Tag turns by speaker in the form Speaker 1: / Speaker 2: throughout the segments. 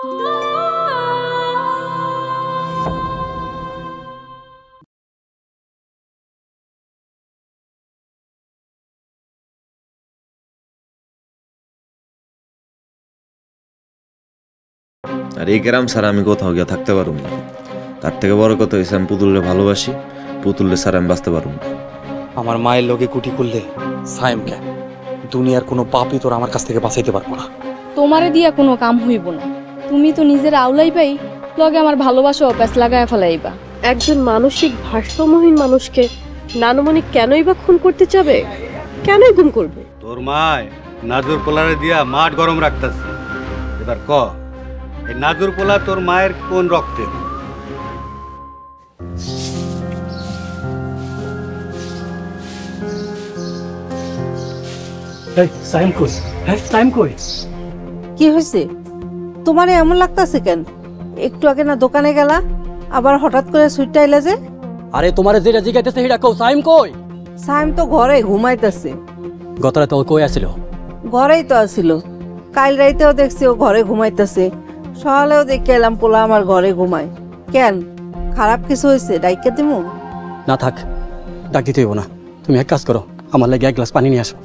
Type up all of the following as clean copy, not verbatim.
Speaker 1: আর এই গ্রাম ছাড়া আমি কোথাও গিয়ে থাকতে পারব না। তার থেকে বড় কথা হয়েছে আমি পুতুলরে ভালোবাসি, পুতুলরে ছাড়া আমি বাঁচতে পারব না।
Speaker 2: আমার মায়ের লগে কুটি করলে সাইমকে দুনিয়ার কোনো পাপই তোর আমার কাছ থেকে বাঁচাইতে পারবো না।
Speaker 3: তোমারে দিয়া কোনো কাম হইব না। তুমি তো নিজের আউলাই পাই লগে আমার ভালোবাসা অভ্যাস লাগায় ফেলাইবা।
Speaker 4: একজন মানসিক ভারসাম্যহীন মানুষকে নানুমণি কেনই বা খুন করতে চাবে? কেনই গুম করবে?
Speaker 5: তোর মায় নাজুর পোলারে দিয়া মাঠ গরম রাখতেছে। এবার ক, এই নাজুর পোলা তোর মায়ের কোন রক্তে?
Speaker 6: কি হয়েছে তোমার এমন লাগতেছে কেন? একটু আগে না দোকানে গেলা, আবার হঠাৎ করে সুইটটা এলে যে?
Speaker 2: আরে তোমারে যেটা জিগাইতেছে সেটা কও। সাইম কই?
Speaker 6: সাইম তো ঘরে ঘুমাইতেছে।
Speaker 2: গত রাতে ও কই আছিল?
Speaker 6: ঘরেই তো আছিল। কাল রাইতেও দেখছি ও ঘরে ঘুমাইতেছে, সকালেও দেখে এলাম পোলা আমার ঘরে ঘুমায়। কেন, খারাপ কিছু হয়েছে? ডাইকে দিমু?
Speaker 2: না থাক, ডাক দিতে হইব না। তুমি এক কাজ করো, আমার লাগে এক গ্লাস পানি নিয়ে আসো।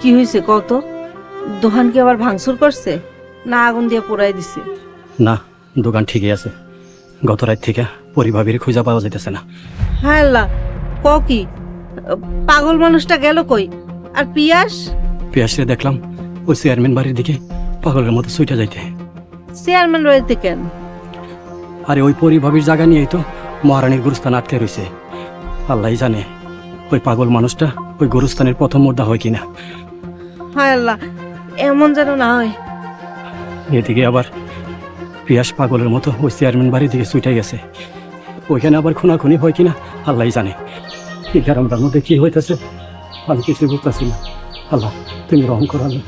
Speaker 6: কি হয়েছে কত? দোকান কি আবার ভাঙচুর করছে না আগুন দিয়ে পোড়াই দিছে?
Speaker 2: না, দোকান ঠিকই আছে। গত রাত থেকে পরিভাবির খুঁজা পাওয়া যাইতেছে না।
Speaker 6: হ্যাঁ আল্লাহ, ক কি? পাগল মানুষটা গেল কই? আর পিয়াস?
Speaker 2: পিয়াসরে দেখলাম ওই চেয়ারম্যান বাড়ির দিকে পাগলের মতো ছুটে যাইতে।
Speaker 6: চেয়ারম্যান বাড়িতে কেন?
Speaker 2: আরে ওই পরিভাবির জায়গা নিয়েই তো মহারানীর গুরুস্থান আটকে রয়েছে। আল্লাহ জানে ওই পাগল মানুষটা ওই গুরুস্থানের প্রথম মুদ্রা হয় কিনা।
Speaker 6: হায় আল্লাহ, এমন যেন না হয়।
Speaker 2: এদিকে আবার পিয়াস পাগলের মতো ওই চেয়ারম্যান বাড়ির দিকে ছুটে গেছে। ওইখানে আবার খুনাখুনি হয় কিনা আল্লাহ জানে। এই গ্রামটার মধ্যে কি হইতেছে আমি কিছু বুঝতেছি না। আল্লাহ তুমি রহম করো, আল্লাহ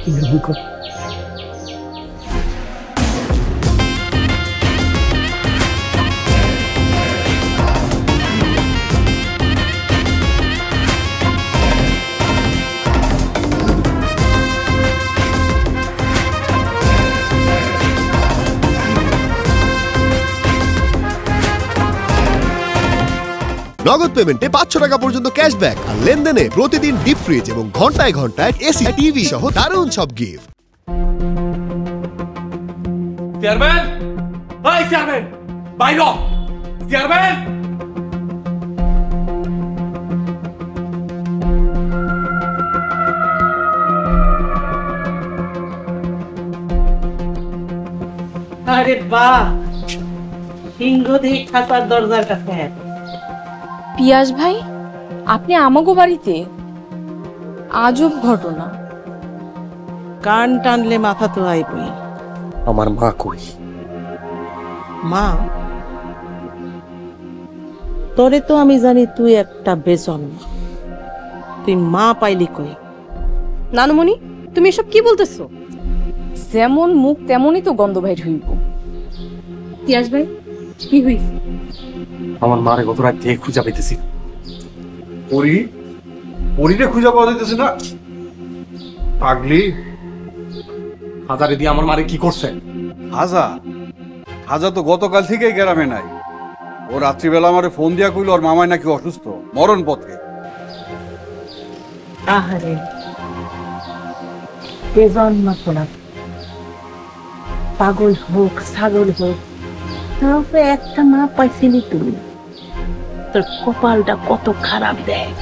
Speaker 2: তুমি রহম করো।
Speaker 7: নগদ পেমেন্টে 500 টাকা পর্যন্ত ক্যাশব্যাক আর লেনদেনে প্রতিদিন ডিপ ফ্রিজ এবং ঘন্টায় ঘন্টায় এসি টিভি সহ দারুণ সব গিফট।
Speaker 8: চেয়ারম্যান, এই চেয়ারম্যান, বাইরে চেয়ারম্যান।
Speaker 6: আরে বাহ, সিংহ দিয়ে খাতার দরজার কাছে।
Speaker 3: পিয়াস ভাই, আপনি আমাগো বাড়িতে? আজব ঘটনা।
Speaker 6: কান টানলে মাথা তো আইবই।
Speaker 2: আমার মা কই?
Speaker 6: মা? তোরে তো আমি জানি তুই একটা বেজন্ম। তুই মা পাইলি কই?
Speaker 4: নানুমণি, তুমি এসব কি বলতেছো?
Speaker 3: যেমন মুখ তেমনই তো গন্ধ বাইর হইব। পিয়াস ভাই, কি হইছে?
Speaker 2: আমার মারে গত রাত থেকে খুঁজা পাইতেছি।
Speaker 8: পরিরে খুঁজা পাওয়া যাইতেছে না? পাগলি
Speaker 2: হাজারে দিয়ে আমার মারে কি করছে?
Speaker 5: হাজা তো গতকাল থেকেই গ্রামে নাই। ও রাত্রিবেলা আমারে ফোন দিয়া কইল ওর মামাই নাকি অসুস্থ, মরণ পথে।
Speaker 6: আহারে, বেজন্ম না, পাগল হোক ছাগল হোক, তাও একটা মা পাইছিলি তুমি। তোর কপালটা কত খারাপ দেখ।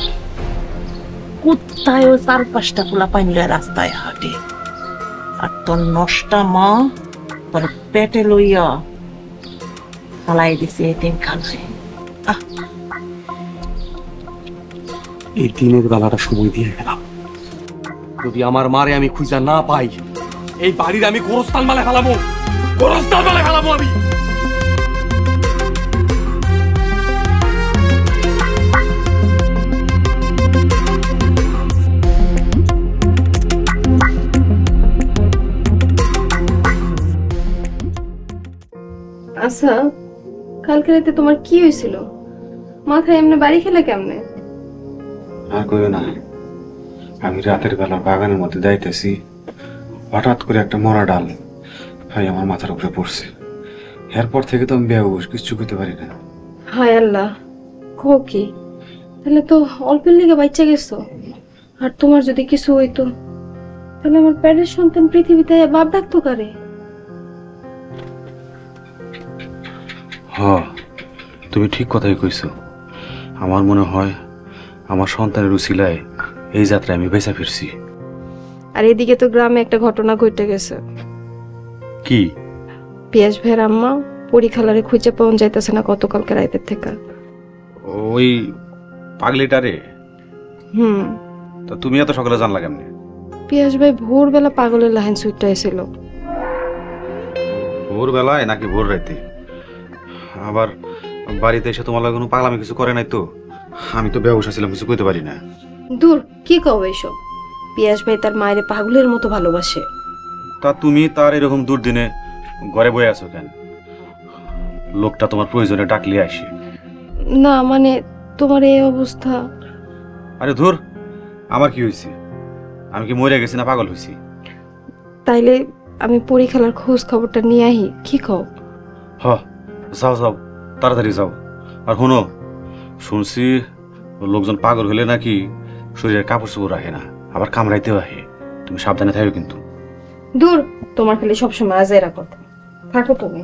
Speaker 6: কুত্তায়ও 4-5টা পোলা পাইলে রাস্তায় হাঁটে, আর তোর নষ্টা মা তোর পেটে লইয়া পালাই দিছে এতিমখানায়।
Speaker 2: এই দিনের বেলাটা সময় দিয়ে গেলাম। যদি আমার মারে আমি খুঁজা না পাই, এই বাড়ির আমি গোরস্থান মালে ফেলাবো, গোরস্থান মালে ফেলাবো আমি।
Speaker 3: আচ্ছা, কালকে রাতে তোমার কি হয়েছিল? মাথায় এমনি বাড়ি খেলে কেমনে?
Speaker 8: আর কইও না, আমি রাতের বেলা বাগানের মধ্যে যাইতেছি, হঠাৎ করে একটা মরা ডাল ভাই আমার মাথার উপরে পড়ছে। এরপর থেকে তো আমি বেহুশ, কিচ্ছু করতে পারি না।
Speaker 3: হায় আল্লাহ, কো কি? তাহলে তো অল্পের লিগে বাচ্চা গেছো। আর তোমার যদি কিছু হইতো তাহলে আমার পেটের সন্তান পৃথিবীতে বাপ ডাকতো কারে?
Speaker 8: হ, তুমি ঠিক কথাই কইছো। আমার মনে হয় আমার সন্তানের উছিলায় এই যাত্রায় আমি বেঁচে ফিরছি।
Speaker 3: আর এদিকে তো গ্রামে একটা ঘটনা ঘটে গেছে।
Speaker 8: কি?
Speaker 3: পিয়াস ভাইয়ের আম্মা পরীক্ষালারে খুঁজে পাওয়া যাইতেছে না গতকালকে রাতের থেকে।
Speaker 8: ওই পাগলিটারে?
Speaker 3: হুম।
Speaker 8: তা তুমি এত সকালে জানলা কেমনে?
Speaker 3: পিয়াস ভাই ভোরবেলা পাগলের লাইন সুইটটা এসেছিল।
Speaker 8: ভোরবেলায় নাকি ভোর রাইতে? আবার বাড়িতে এসে তোমার লাগে কোনো পাগলামি কিছু করে নাই তো? আমি তো বেহুশ ছিলাম, কিছু কইতে পারি না।
Speaker 3: দূর, কি কও এসব? পিয়াস ভাই তার মায়ের পাগলের মতো ভালোবাসে।
Speaker 8: তা তুমি তার এরকম দুর্দিনে ঘরে বয়ে আছো কেন? লোকটা তোমার প্রয়োজনে ডাকলে আসে।
Speaker 3: না মানে তোমার এই অবস্থা।
Speaker 8: আরে ধুর, আমার কি হয়েছে? আমি কি মরে গেছি না পাগল হয়েছি?
Speaker 3: তাইলে আমি পরীক্ষার খোঁজ খবরটা নিয়ে আহি, কি কও?
Speaker 8: হ, যাও যাও, তাড়াতাড়ি যাও। আর শোনো, শুনছি লোকজন পাগল হলে নাকি শরীরের কাপড় চোপড় রাখে না, আবার কামড়াইতেও আহে। তুমি সাবধানে থাকো কিন্তু।
Speaker 3: দূর, তোমার খালি সবসময় আজেরা কথা। থাকো তুমি।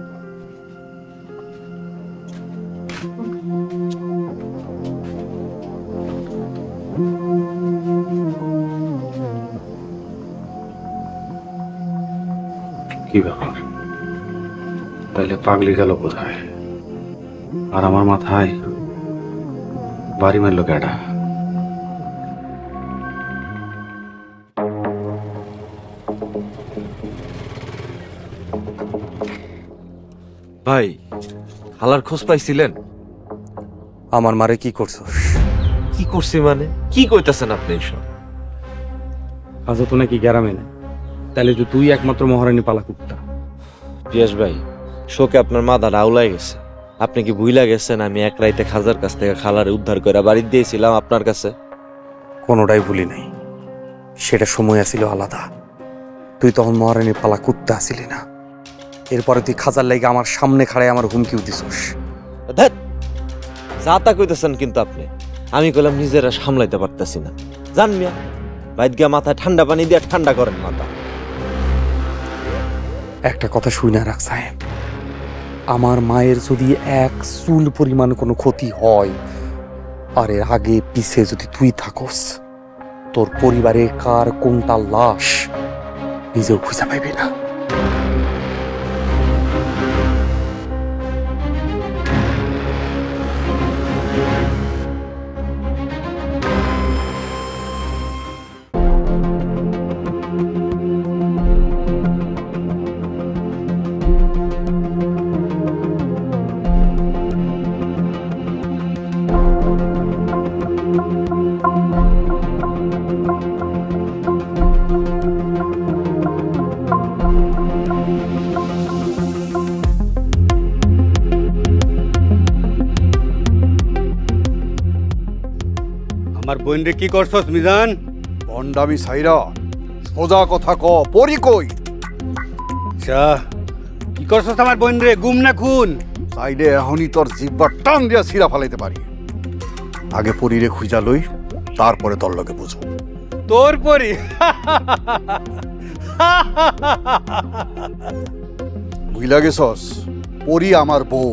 Speaker 8: কি ব্যাপার? তাইলে পাগলি গেল কোথায়? আর আমার মাথায় বাড়ি মারল কেডা?
Speaker 1: ভাই, হালার খোঁজ পাইছিলেন?
Speaker 9: আমার মারে কি করছো?
Speaker 1: কি করছি মানে? কি কইতাছেন আপনি এসব?
Speaker 9: আজ তো নাকি গ্যারামে না, তাহলে তো তুই একমাত্র মহারানী পালা কুত্তা।
Speaker 1: পিয়াস ভাই, শোকে আপনার মাথা আউলাই গেছে। আপনি কি ভুইলা গেছেন আমি এক রাইতে খাজার কাছ থেকে খালারে উদ্ধার করে বাড়ি দিয়েছিলাম আপনার কাছে?
Speaker 9: কোনোটাই ভুলি নাই, সেটা সময় আসিল আলাদা। তুই তখন মহারানীর পালা কুত্তা আসিলি না। এরপরে তুই খাজার লাইগা আমার সামনে খাড়ায় আমার হুমকিও দিছস।
Speaker 1: ধ্যাৎ, যা তা কইতেছেন কিন্তু আপনি। আমি কইলাম নিজেরা সামলাইতে পারতেছি না। জান মিয়া, বাইদ গিয়া মাথায় ঠান্ডা পানি দিয়ে ঠান্ডা করেন মাথা।
Speaker 9: একটা কথা শুই না রাখ সাহেব, আমার মায়ের যদি এক চুল পরিমাণ কোনো ক্ষতি হয়, আর এর আগে পিছে যদি তুই থাকস, তোর পরিবারে কার কোনটা লাশ নিজেও খুঁজে পাইবি না।
Speaker 5: আমার বোন রে কি করছস মিজান?
Speaker 8: ভণ্ডামি সাইরা সোজা কথা ক, পরি কই?
Speaker 5: আচ্ছা, কি করছস আমার বোন রে? গুম না খুন?
Speaker 8: চাইলে এখনই তোর জিব্বা টান দিয়া ছিঁড়া ফালাইতে পারি। আগে পরিরে খুঁজা লই, তারপরে তোর লগে বুঝো।
Speaker 5: তোর পরি?
Speaker 8: বুঝলা গেছস, পরি আমার বউ।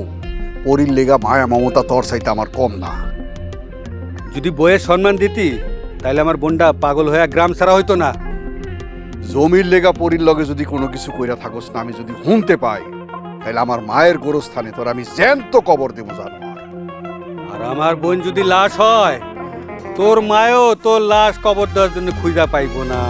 Speaker 8: পরির লেগা মায়া মমতা তোর চাইতে আমার কম না।
Speaker 5: যদি বইয়ের সম্মান দিতি তাহলে আমার বোনটা পাগল হয়ে গ্রাম ছাড়া হইতো না।
Speaker 8: জমির লেগা পরির লগে যদি কোনো কিছু কইরা থাকস না, আমি যদি শুনতে পাই, তাহলে আমার মায়ের গোরস্থানে তোর আমি জ্যান্ত কবর দেব জানো।
Speaker 5: আর আমার বোন যদি লাশ হয়, তোর মায়ও তোর লাশ কবর দেওয়ার জন্য খুঁজা পাইব না।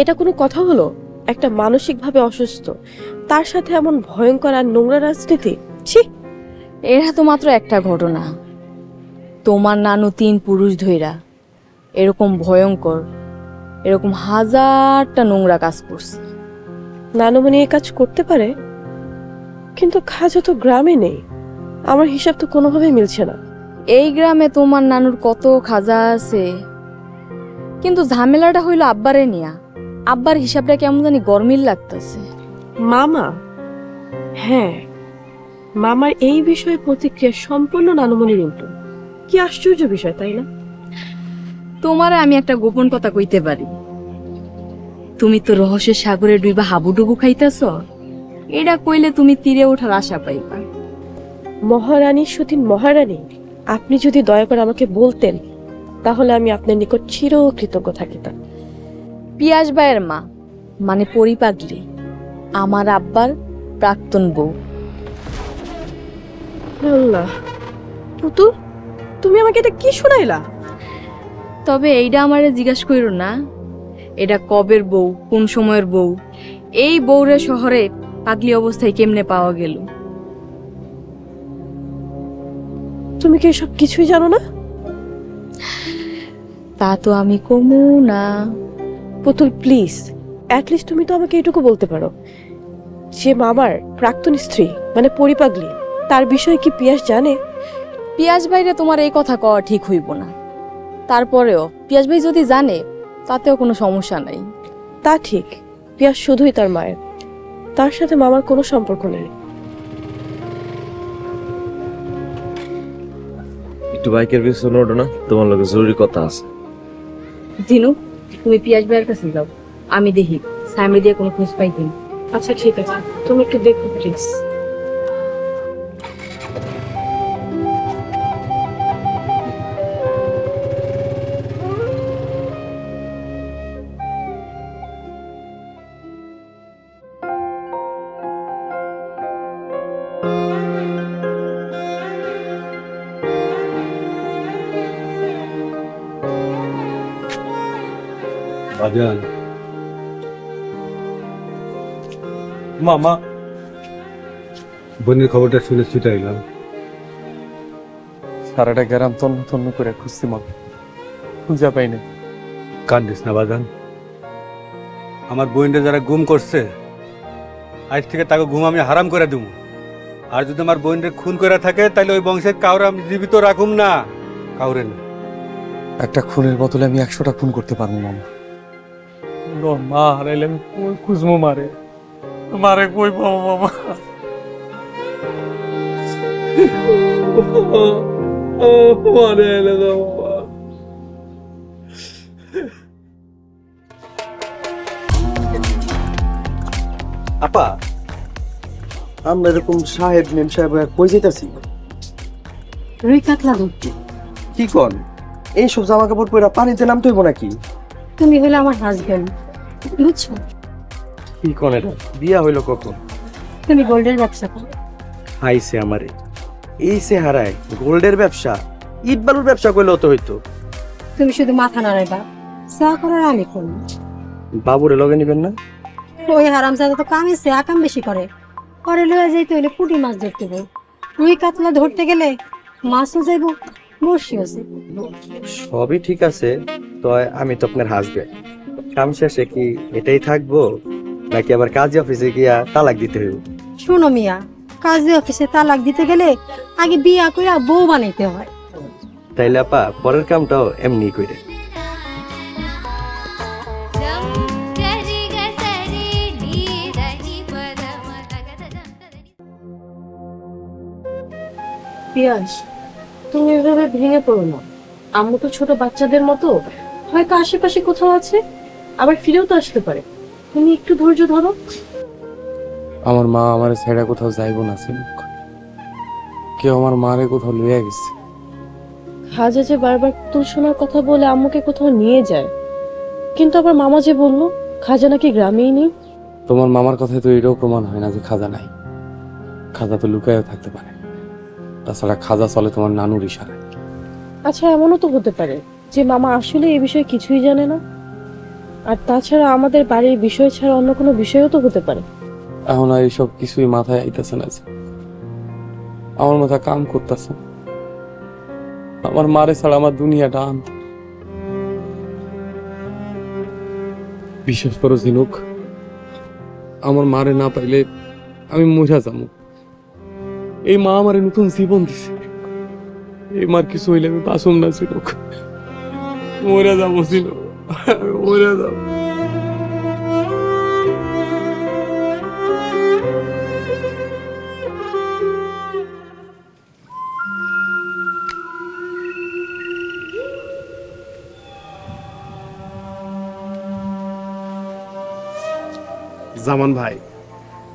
Speaker 4: এটা কোনো কথা হলো? একটা মানসিকভাবে অসুস্থ তার সাথে এমন ভয়ঙ্কর আর নোংরা রাজনীতি, ছি!
Speaker 10: এরা তো মাত্র একটা ঘটনা। তোমার নানু 3 পুরুষ ধইরা এরকম ভয়ঙ্কর, এরকম হাজারটা নোংরা কাজ করছে।
Speaker 4: নানুমণি এই কাজ করতে পারে, কিন্তু খাজা তো গ্রামে নেই। আমার হিসাব তো কোনোভাবেই মিলছে না।
Speaker 10: এই গ্রামে তোমার নানুর কত খাজা আছে, কিন্তু ঝামেলাটা হইলো আব্বারে নিয়া। আব্বার হিসাবটা কেমন জানি গরমিল লাগতেছে।
Speaker 4: মামা, হ্যাঁ, মামার এই বিষয়ে প্রতিক্রিয়া সম্পূর্ণ নানুমণির উল্টো। কি আশ্চর্য বিষয়, তাই না?
Speaker 10: তোমারে আমি একটা গোপন কথা কইতে পারি। তুমি তো রহস্যের সাগরে ডুইবা হাবুডুবু খাইতেছ। এটা কইলে তুমি তীরে ওঠার আশা পাইবা।
Speaker 4: মহারানী সতীন মহারানী, আপনি যদি দয়া করে আমাকে বলতেন তাহলে আমি আপনার নিকট চিরকৃতজ্ঞ থাকিতাম।
Speaker 10: পিয়াস ভাইয়ের মা মানে পরিপাগলি, আমার আব্বার প্রাক্তন বউ।
Speaker 4: আল্লাহ, পুতুল, তুমি আমাকে এটা কি শোনাইলা?
Speaker 10: তবে এইটা আমারে জিজ্ঞাসা কইরো না, এটা কবের বউ, কোন সময়ের বউ, এই বউরে শহরে পাগলি অবস্থায় কেমনে পাওয়া গেল?
Speaker 4: তুমি কি সব কিছুই জানো না?
Speaker 10: তা তো আমি কমু না।
Speaker 4: পুতুল, প্লিজ, অ্যাটলিস্ট তুমি তো আমাকে এটুকু বলতে পারো যে মামার প্রাক্তন স্ত্রী মানে পরিপাগলি, তার বিষয়ে কি পিয়াস জানে?
Speaker 10: পিয়াস ভাইরে তোমার এই কথা কওয়া ঠিক হইব না। তারপরেও পিয়াস ভাই যদি জানে তাতেও কোনো সমস্যা নাই।
Speaker 4: তা ঠিক, পিয়াস শুধুই তার মায়ের, তার সাথে মামার কোনো সম্পর্ক নেই।
Speaker 1: একটু বাইকের পিছনে ওঠো না, তোমার লগে জরুরি কথা আছে।
Speaker 10: জিনু, তুমি পিয়াস ভাইয়ের কাছে যাও, আমি দেখি সাইমে দিয়ে কোনো খোঁজ পাই কিনা।
Speaker 4: আচ্ছা ঠিক আছে, তুমি একটু দেখো প্লিজ।
Speaker 5: বাজান,
Speaker 2: মামা,
Speaker 5: বোনের খবরটা শুনে ছুটাইলাম।
Speaker 9: সারাটা গ্রাম তন্ন তন্ন করে খুঁজছি মা, খুঁজা পাই না।
Speaker 5: কান্দিস না বাজান, আমার বোনটা যারা গুম করছে আজ থেকে তাকে ঘুম আমি হারাম করে দেবো। আর যদি আমার বোনটা খুন করে থাকে তাহলে ওই বংশের কাউরে আমি জীবিত রাখুম না, কাউরে না।
Speaker 9: একটা খুনের বদলে আমি 100টা খুন করতে পারবো মামা। মা হারাইলে আমি কই খুঁজবো মারে? মারে কই পাবো মামা? মারে এলে দাও বাবা।
Speaker 2: আপা, আমরা এরকম সাহেব মেম সাহেব কই যেতেছি?
Speaker 3: রুই কাতলা ধরতে।
Speaker 2: কি কন, এইসব জামা কাপড় পরে পানিতে নামতে হইব নাকি?
Speaker 3: তুমি হলে আমার হাজবেন্ড, বুঝছো?
Speaker 2: কি কন এটা? বিয়া হইলো কখন?
Speaker 3: তুমি গোল্ডের ব্যবসা করো।
Speaker 2: আইসে আমারে এই সে হারায় গোল্ডের ব্যবসা, ইট বালুর ব্যবসা করলেও তো হইতো।
Speaker 3: তুমি শুধু মাথা নাড়াইবা, চা করার আমি করবো।
Speaker 2: বাবুরে লগে নিবেন না?
Speaker 3: ওই হারামজাদা তো কামিছে, আকাম বেশি করে। পরে লয়ে যাইতে হইলে পুঁটি মাছ ধরতে হবে। রুই কাতলা ধরতে গেলে মাছও যাইব, বসিও যাইব।
Speaker 2: সবই ঠিক আছে, তো আমি তো আপনার হাসবেন্ড। কাম শেষে কি এটাই থাকবো, নাকি আবার কাজী অফিসে গিয়া তালাক দিতে হইব?
Speaker 3: শুনো মিয়া, কাজী অফিসে তালাক দিতে গেলে আগে বিয়া কইরা বউ বানাইতে হয়।
Speaker 2: তাইলে আপা পরের কামটাও এমনি কইরে।
Speaker 4: পিয়াস, তুমি এভাবে ভেঙে পড়ো না। আম্মু তো ছোট বাচ্চাদের মতো, হয়তো আশেপাশে কোথাও আছে, আবার ফিরেও তো আসতে পারে। তুমি একটু ধৈর্য ধরো।
Speaker 9: আমার মা আমার ছেড়ে কোথাও যাইব না, সিমুক কেউ আমার মারে কোথাও লইয়া গেছে।
Speaker 4: খাজা যে বারবার তোর শোনার কথা বলে আম্মুকে কোথাও নিয়ে যায়, কিন্তু আবার মামা যে বললো খাজা নাকি গ্রামেই নেই।
Speaker 9: তোমার মামার কথায় তো এটাও প্রমাণ হয় না যে খাজা নাই। খাজা তো লুকায়ও থাকতে পারে। তাছাড়া খাজা চলে তোমার নানুর ইশারায়।
Speaker 4: আচ্ছা, এমনও তো হতে পারে যে মামা আসলে এই বিষয়ে কিছুই জানে না। আর তাছাড়া আমাদের বাড়ির বিষয় ছাড়া অন্য কোনো বিষয়ও তো হতে পারে।
Speaker 9: এখন আর এইসব কিছুই মাথায় আইতেছে না যে, আমার মাথা কাম করতেছে। আমার মারে ছাড়া আমার দুনিয়াটা আন্ত। বিশ্বাস করো ঝিনুক, আমার মারে না পাইলে আমি মরে যাবো। এই মা আমারে নতুন জীবন দিছে, এই মার কিছু হইলে আমি বাঁচুম না ঝিনুক, মরে যাবো ঝিনুক, মরে যাবো।
Speaker 11: জামান ভাই,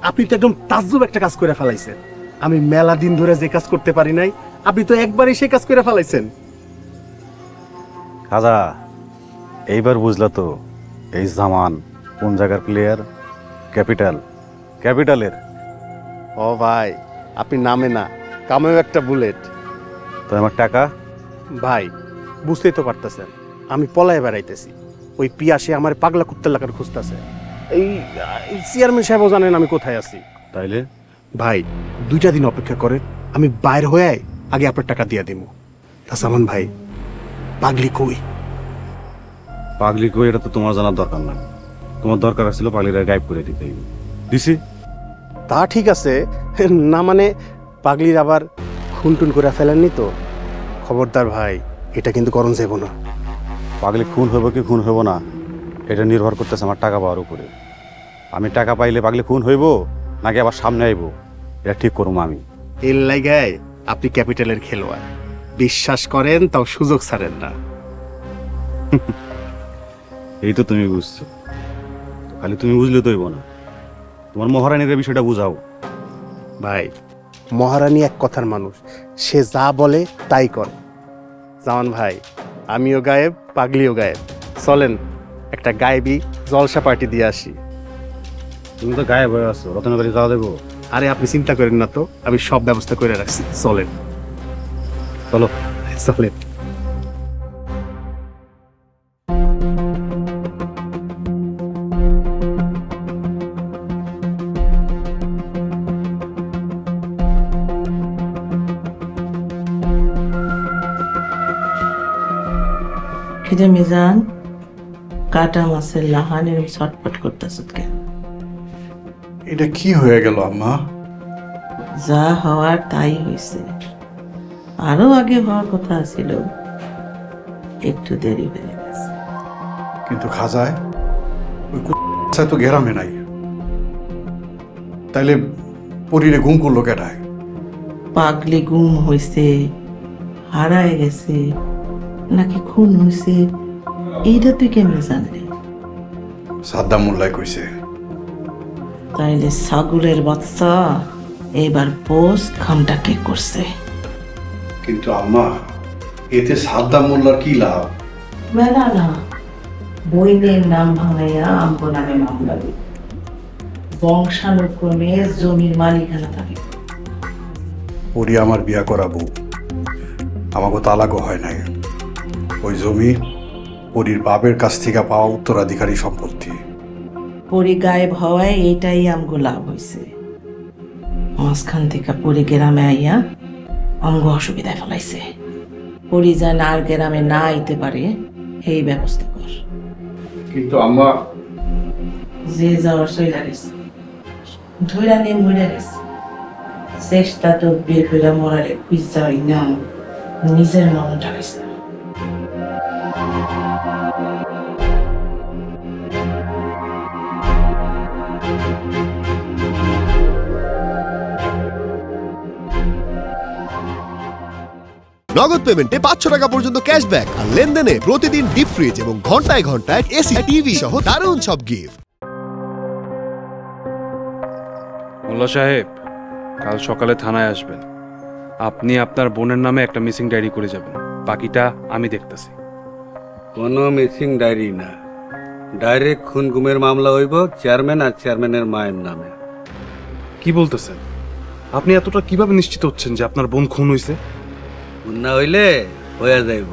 Speaker 11: আপনি তো একদম তাজ্জব একটা কাজ করে ফেলাইছেন। আমি মেলা দিন ধরে যে কাজ করতে পারি নাই, আপনি তো একবারই সেই কাজ করে ফেলাইছেন।
Speaker 8: খাজা, এইবার বুঝলা তো এই জামান কোন জায়গার প্লেয়ার? ক্যাপিটালের।
Speaker 11: ও ভাই, আপনি নামে না কামেও একটা বুলেট।
Speaker 8: তো আমার টাকা?
Speaker 11: ভাই বুঝতেই তো পারতেছেন, আমি পলায় বেড়াইতেছি। ওই পিয়াসে আমার পাগলা কুত্তার লাগার খুঁজতেছে। এই চেয়ারম্যান সাহেবও জানেন আমি কোথায় আছি।
Speaker 8: তাইলে
Speaker 11: ভাই 2টা দিন অপেক্ষা করে, আমি বাইর হয়ে আগে আপনার টাকা দিয়ে দিব। সামান ভাই, পাগলি কই?
Speaker 8: পাগলি কই এটা তো তোমার জানার দরকার না। তোমার দরকার ছিল পাগলিরা গায়েব করে দিতে। দিছি
Speaker 11: তা ঠিক আছে, না মানে পাগলির আবার খুন টুন করে ফেলেননি তো? খবরদার ভাই, এটা কিন্তু করণ যাইব না।
Speaker 8: পাগলি খুন হইব কি খুন হইব না এটা নির্ভর করতেছে আমার টাকা পাওয়ার উপরে। আমি টাকা পাইলে পাগলি খুন হইব নাকি আবার সামনে আইব এটা ঠিক করুম আমি।
Speaker 11: এর লাগায় আপনি ক্যাপিটালের খেলোয়াড়, বিশ্বাস করেন তাও সুযোগ ছাড়েন না।
Speaker 8: এই তো তুমি বুঝছো, খালি তুমি বুঝলে তো হইব না, তোমার মহারানীর বিষয়টা বুঝাও।
Speaker 11: ভাই মহারানী এক কথার মানুষ, সে যা বলে তাই করে। জামান ভাই, আমিও গায়েব, পাগলিও গায়েব। চলেন একটা গায়েবী জলসা পার্টি দিয়ে আসি।
Speaker 8: তুমি তো গায়েব হয়ে আসছো, রতনের বাড়ি যাওয়া দেবো?
Speaker 11: আরে আপনি চিন্তা করেন না তো, আমি সব ব্যবস্থা করে রাখছি। চলেন।
Speaker 8: চলো
Speaker 11: চলেন।
Speaker 6: খিদে মিজান, কাটা মাছের লাহান এরকম ছটপট করতেছ কেন?
Speaker 12: এটা কি হয়ে গেল আম্মা?
Speaker 6: যা হওয়ার তাই হয়েছে, আরো আগে হওয়ার কথা ছিল, একটু দেরি হয়ে গেছে।
Speaker 12: কিন্তু খাজায় ওই কুত্তা তো গেরামে নাই, তাইলে পরিরে গুম করলো কেটায়?
Speaker 6: পাগলি গুম হয়েছে, হারায় গেছে নাকি খুন হয়েছে এইটা তুই কেমনে জানলি?
Speaker 12: সাদ্দাম মোল্লাই কইছে।
Speaker 6: তাইলে ছাগলের বাচ্চা, এবার বোস খামটা কে করছে?
Speaker 12: কিন্তু আম্মা, এতে সাদ্দাম মোল্লার কি লাভ?
Speaker 6: মেলা না, বইনের নাম ভাঙাইয়া আমগো নামে মামলা দিই, বংশানুক্রমে জমির মালিকানা থাকে।
Speaker 12: পরি আমার বিয়া করাবো, আমাকে তালাকও হয় নাই। ওই জমি পরির বাপের কাছ থেকে পাওয়া উত্তরাধিকারী সম্পত্তি।
Speaker 6: পরি গায়েব হওয়ায় এটাই আমগো লাভ হয়েছে। মাঝখান থেকে পরি গ্রামে আইয়া আমগো অসুবিধায় ফেলাইছে। পরি যেন আর গ্রামে না আইতে পারে এই ব্যবস্থা কর।
Speaker 12: কিন্তু আম্মা,
Speaker 6: যে যাওয়ার চইলা গেছে, ধইরা নিয়ে মরে গেছে, চেষ্টা তো বের করে মরারে খুঁজ যাওয়াই না, নিজের মন টাকাইছে।
Speaker 7: নগদ পেমেন্টে 500 টাকা পর্যন্ত ক্যাশব্যাক আর লেনদেনে প্রতিদিন ডিপ ফ্রিজ এবং ঘন্টায় ঘন্টায় এসি টিভি সহ দারুণ সব গিফট।
Speaker 13: মোল্লা সাহেব, কাল সকালে থানায় আসবেন। আপনি আপনার বোনের নামে একটা মিসিং ডায়েরি করে যাবেন, বাকিটা আমি দেখতেছি।
Speaker 5: কোনো মিসিং ডায়েরি না, ডাইরেক্ট খুন গুমের মামলা হইব চেয়ারম্যান আর চেয়ারম্যানের মায়ের নামে।
Speaker 13: কি বলতেছেন? আপনি এতটা কিভাবে নিশ্চিত হচ্ছেন যে আপনার বোন খুন হয়েছে?
Speaker 5: খুন না হইলে হয়ে যাইব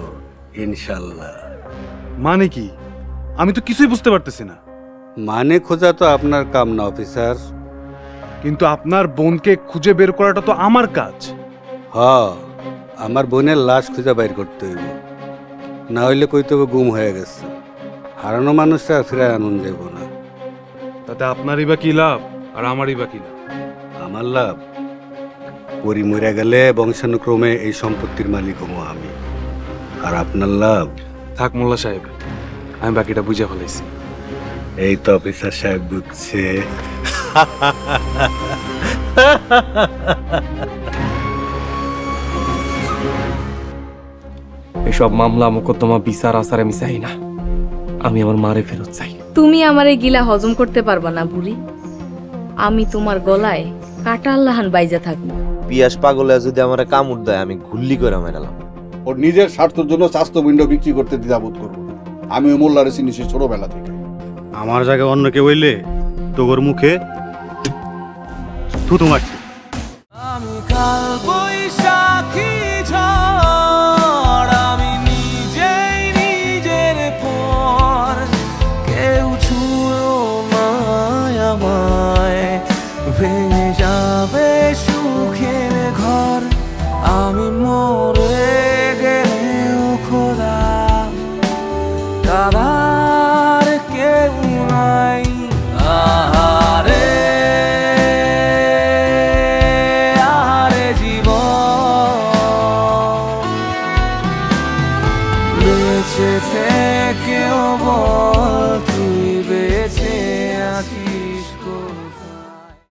Speaker 5: ইনশাল্লাহ।
Speaker 13: মানে কি? আমি তো কিছুই বুঝতে পারতেছি না।
Speaker 5: মানে খোঁজা তো আপনার কাম না অফিসার।
Speaker 13: কিন্তু আপনার বোনকে খুঁজে বের করাটা তো আমার কাজ।
Speaker 5: আমার বোনের লাশ খুঁজে বাইর করতে হইব, না হইলে কইতে হবে গুম হয়ে গেছে। হারানো মানুষটা ফিরে আনন্দ যাব না।
Speaker 13: তাতে আপনারই বা কি লাভ আর আমারই বা কি লাভ?
Speaker 5: আমার লাভ, পরি মরে গেলে বংশানুক্রমে এই সম্পত্তির মালিক হবো আমি। আর আপনার লাভ?
Speaker 13: থাক মোল্লা সাহেব, আমি বাকিটা বুঝে ফেলাইছি।
Speaker 5: এই তো অফিসার সাহেব বুঝছে।
Speaker 9: এসব মামলা মোকদ্দমা বিচার আচার আমি চাই না, আমি আমার মারে ফেরত চাই।
Speaker 10: তুমি আমার এই গিলা হজম করতে পারবা না বুড়ি। আমি তোমার গলায় কাটা আল্লাহান বাইজা থাকবো।
Speaker 1: পিয়াস পাগলে যদি আমার কামড় দেয় আমি গুল্লি করে মেরালাম।
Speaker 12: ওর নিজের স্বার্থের জন্য স্বাস্থ্য উইন্ডো বিক্রি করতে দ্বিধাবোধ করবো না। আমি ওই মোল্লারে চিনি সেই ছোটবেলা থেকে।
Speaker 5: আমার জায়গায় অন্য কেউ হইলে তোর মুখে থুতু মারছে।